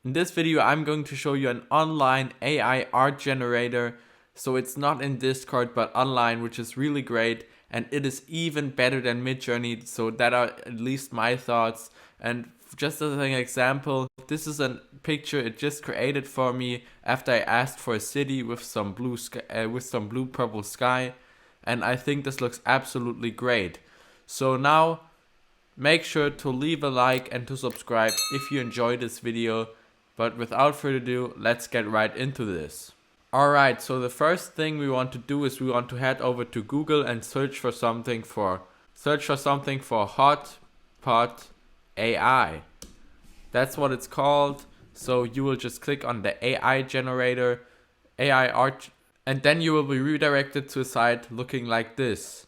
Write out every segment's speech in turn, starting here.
In this video, I'm going to show you an online AI art generator. So it's not in Discord, but online, which is really great. And it is even better than Midjourney. So that are at least my thoughts. And just as an example, this is a picture it just created for me after I asked for a city with some blue sky, with some blue purple sky. And I think this looks absolutely great. So now make sure to leave a like and to subscribe if you enjoyed this video. But without further ado, let's get right into this. Alright, so the first thing we want to do is we want to head over to Google and search for something for hot pot AI. That's what it's called. So you will just click on the AI generator, AI art, and then you will be redirected to a site looking like this.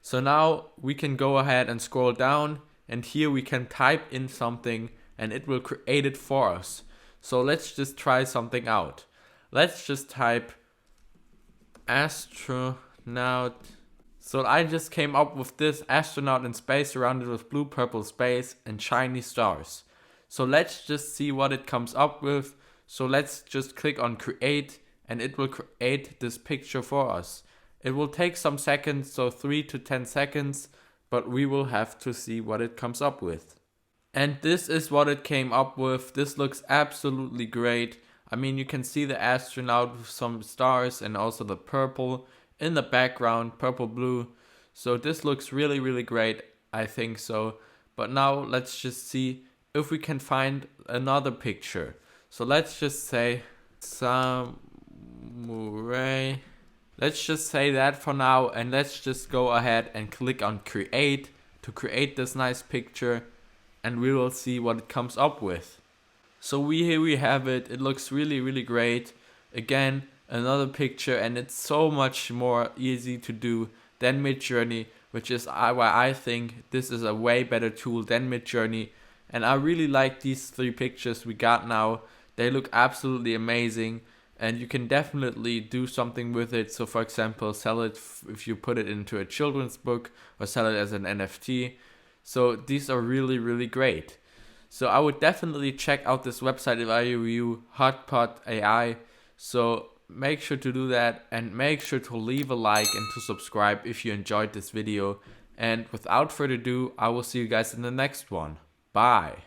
So now we can go ahead and scroll down, and here we can type in something and it will create it for us. So let's just try something out. Let's just type astronaut. So I just came up with this astronaut in space surrounded with blue purple space and shiny stars. So let's just see what it comes up with. So let's just click on create and it will create this picture for us. It will take some seconds, so 3 to 10 seconds, but we will have to see what it comes up with. And this is what it came up with. This looks absolutely great. I mean, you can see the astronaut with some stars and also the purple in the background, purple blue. So this looks really, really great. I think so. But now let's just see if we can find another picture. So let's just say samurai. Let's just say that for now, and let's just go ahead and click on create to create this nice picture, and we will see what it comes up with. So here we have it. It looks really, really great. Again, another picture, and it's so much more easy to do than Midjourney, which is why I think this is a way better tool than Midjourney. And I really like these 3 pictures we got now. They look absolutely amazing. And you can definitely do something with it. So for example, sell it if you put it into a children's book or sell it as an NFT. So these are really, really great. So I would definitely check out this website if I were you, Hotpot AI. So make sure to do that and make sure to leave a like and to subscribe if you enjoyed this video. And without further ado, I will see you guys in the next one. Bye.